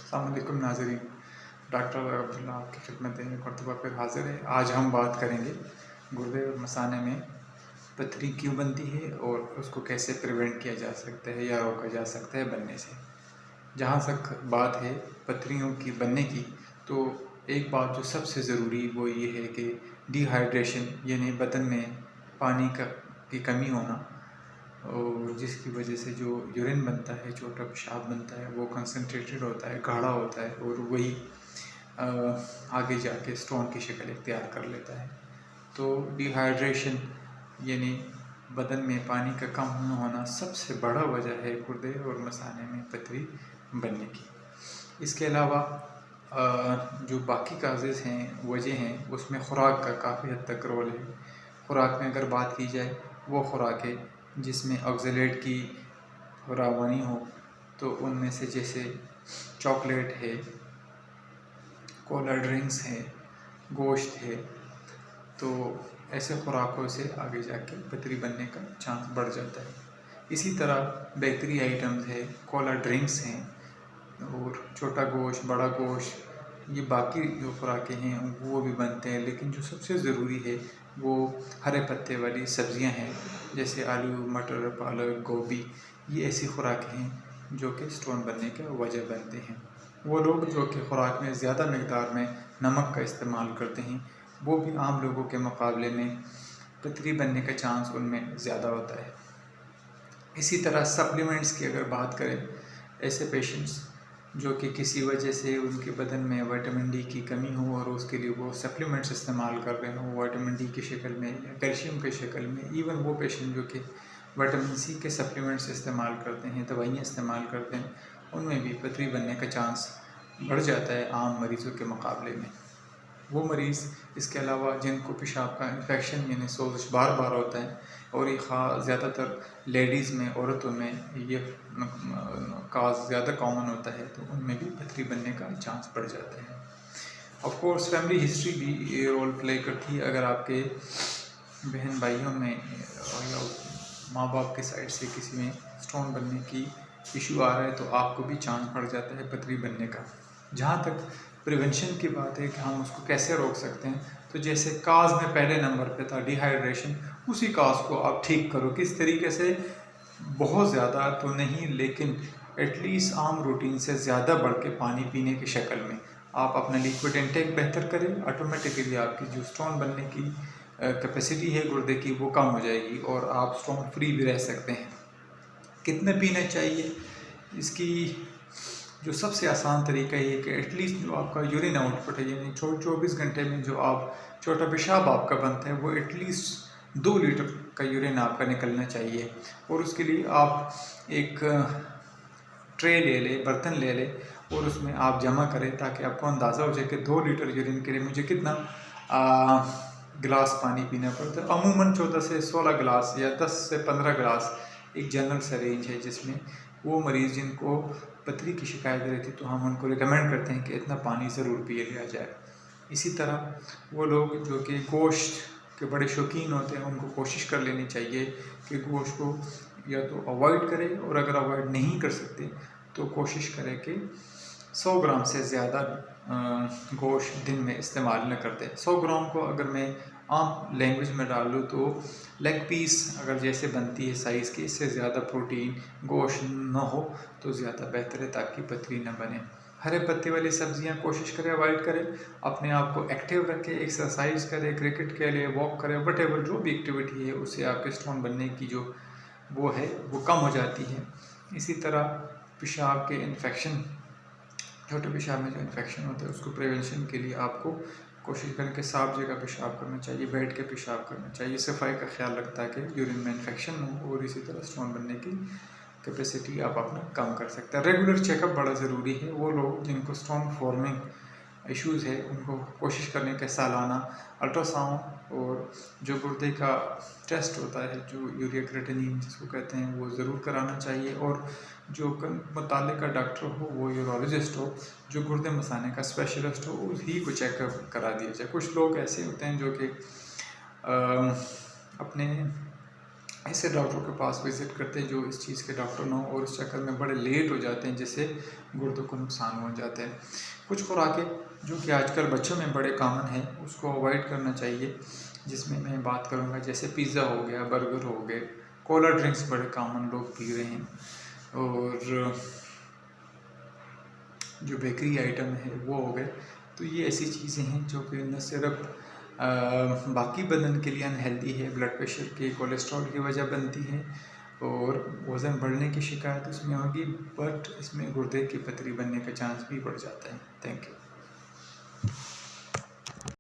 अस्सलाम वालेकुम नाज़रीन, डॉक्टर अब्दुल्ला आपकी खिदमत में एक मरतबा फिर हाज़िर है। आज हम बात करेंगे गुर्दे और मसाने में पथरी क्यों बनती है और उसको कैसे प्रिवेंट किया जा सकता है या रोका जा सकता है बनने से। जहाँ तक बात है पथरियों की बनने की, तो एक बात जो सबसे ज़रूरी वो ये है कि डिहाइड्रेशन यानी बदन में पानी की कमी होना, और जिसकी वजह से जो यूरिन बनता है, छोटा पेशाब बनता है, वो कंसनट्रेटेड होता है, गाढ़ा होता है और वही आगे जाके स्टोन की शक्ल इख्तियार कर लेता है। तो डिहाइड्रेशन यानी बदन में पानी का कम होना सबसे बड़ा वजह है गुर्दे और मसाने में पथरी बनने की। इसके अलावा जो बाकी काजेज़ हैं, वजह हैं, उसमें ख़ुराक का काफ़ी हद तक रोल है। ख़ुराक में अगर बात की जाए, वो ख़ुराकें जिसमें ऑक्ज़लेट की फरावानी हो, तो उनमें से जैसे चॉकलेट है, कोला ड्रिंक्स है, गोश्त है, तो ऐसे ख़ुराकों से आगे जाके पथरी बनने का चांस बढ़ जाता है। इसी तरह बेकरी आइटम्स है, कोला ड्रिंक्स हैं और छोटा गोश्त, बड़ा गोश्त, ये बाकी जो खुराकें हैं वो भी बनते हैं। लेकिन जो सबसे ज़रूरी है वो हरे पत्ते वाली सब्ज़ियां हैं, जैसे आलू, मटर, पालक, गोभी। ये ऐसी खुराकें हैं जो कि स्टोन बनने का वजह बनते हैं। वो लोग जो कि खुराक में ज़्यादा मकदार में नमक का इस्तेमाल करते हैं, वो भी आम लोगों के मुकाबले में पथरी बनने का चांस उनमें ज़्यादा होता है। इसी तरह सप्लीमेंट्स की अगर बात करें, ऐसे पेशेंट्स जो कि किसी वजह से उनके बदन में विटामिन डी की कमी हो और उसके लिए वो सप्लीमेंट्स इस्तेमाल कर रहे हों, विटामिन डी की शक्ल में या कैल्शियम की शक्ल में। इवन वो पेशेंट जो कि विटामिन सी के सप्लीमेंट्स इस्तेमाल करते हैं, दवाइयाँ इस्तेमाल करते हैं, उनमें भी पथरी बनने का चांस बढ़ जाता है आम मरीज़ों के मुकाबले में। वो मरीज़ इसके अलावा जिनको पेशाब का इन्फेक्शन यानी सोज़श बार बार होता है, और ये ज़्यादातर लेडीज़ में, औरतों में ये काज ज़्यादा कॉमन होता है, तो उनमें भी पथरी बनने का चांस बढ़ जाता है। ऑफ कोर्स फैमिली हिस्ट्री भी ये रोल प्ले करती है। अगर आपके बहन भाइयों में या माँ बाप के साइड से किसी में स्टोन बनने की इशू आ रहा है, तो आपको भी चांस बढ़ जाता है पथरी बनने का। जहाँ तक प्रिवेंशन की बात है कि हम उसको कैसे रोक सकते हैं, तो जैसे काज में पहले नंबर पे था डिहाइड्रेशन, उसी काज को आप ठीक करो। किस तरीके से? बहुत ज़्यादा तो नहीं, लेकिन एटलीस्ट आम रूटीन से ज़्यादा बढ़ के पानी पीने की शक्ल में आप अपना लिक्विड इंटेक बेहतर करें। ऑटोमेटिकली आपकी जो स्टोन बनने की कैपेसिटी है गुर्दे की, वो कम हो जाएगी और आप स्टोन फ्री भी रह सकते हैं। कितने पीने चाहिए? इसकी जो सबसे आसान तरीका ये कि एटलीस्ट जो आपका यूरिन आउटपुट है, यानी 24 घंटे में जो आप छोटा पेशाब आपका बनता है, वो एटलीस्ट 2 लीटर का यूरिन आपका निकलना चाहिए। और उसके लिए आप एक ट्रे ले लें, बर्तन ले लें और उसमें आप जमा करें, ताकि आपको अंदाज़ा हो जाए कि 2 लीटर यूरिन के लिए मुझे कितना गिलास पानी पीना पड़ता है। अमूमन 14 से 16 गिलास या 10 से 15 गिलास एक जनरल सा रेंज है, जिसमें वो मरीज़ जिनको पथरी की शिकायत रहती है, तो हम उनको रिकमेंड करते हैं कि इतना पानी ज़रूर पी लिया जाए। इसी तरह वो लोग जो कि गोश्त के बड़े शौकीन होते हैं, उनको कोशिश कर लेनी चाहिए कि गोश्त को या तो अवॉइड करें, और अगर अवॉइड नहीं कर सकते तो कोशिश करें कि 100 ग्राम से ज़्यादा गोश्त दिन में इस्तेमाल न करते। 100 ग्राम को अगर मैं आम लैंग्वेज में डाल लूँ तो लेग पीस अगर जैसे बनती है साइज़ की, इससे ज़्यादा प्रोटीन गोश्त न हो तो ज़्यादा बेहतर है, ताकि पथरी न बने। हरे पत्ते वाली सब्जियां कोशिश करें अवॉइड करें। अपने आप को एक्टिव रखें, एक्सरसाइज करें, क्रिकेट खेलें, वॉक करें, वटेवर जो भी एक्टिविटी है, उससे आपके स्टोन बनने की जो वो है वो कम हो जाती है। इसी तरह पेशाब के इन्फेक्शन, छोटे पेशाब में जो इन्फेक्शन होता है, उसको प्रिवेंशन के लिए आपको कोशिश करें कि साफ जगह पेशाब करना चाहिए, बैठ के पेशाब करना चाहिए, सफाई का ख्याल रखता है कि यूरिन में इन्फेक्शन हो, और इसी तरह स्टोन बनने की कैपेसिटी आप अपना कम कर सकते हैं। रेगुलर चेकअप बड़ा ज़रूरी है। वो लोग जिनको स्टोन फॉर्मिंग इश्यूज़ है, उनको कोशिश करने के सालाना अल्ट्रासाउंड और जो गुर्दे का टेस्ट होता है, जो यूरिया क्रेटिनिन जिसको कहते हैं, वो ज़रूर कराना चाहिए। और जो मुताल्लिका डॉक्टर हो, वो यूरोलॉजिस्ट हो, जो गुर्दे मसाने का स्पेशलिस्ट हो, उसी को चेकअप करा दिया जाए। कुछ लोग ऐसे होते हैं जो कि अपने ऐसे डॉक्टर के पास विज़िट करते हैं जो इस चीज़ के डॉक्टर ना हो और इस चक्कर में बड़े लेट हो जाते हैं, जिससे गुर्दों को नुकसान हो जाते हैं। कुछ खुराकें जो कि आजकल बच्चों में बड़े कॉमन हैं, उसको अवॉइड करना चाहिए, जिसमें मैं बात करूँगा जैसे पिज़्ज़ा हो गया, बर्गर हो गए, कोला ड्रिंक्स बड़े कॉमन लोग पी रहे हैं, और जो बेकरी आइटम है वो हो गए। तो ये ऐसी चीज़ें हैं जो कि न सिर्फ बाकी बदन के लिए अनहेल्दी है, ब्लड प्रेशर की, कोलेस्ट्रॉल की वजह बनती है, और वज़न बढ़ने की शिकायत इसमें होगी, बट इसमें गुर्दे की पथरी बनने का चांस भी बढ़ जाता है। Thank you.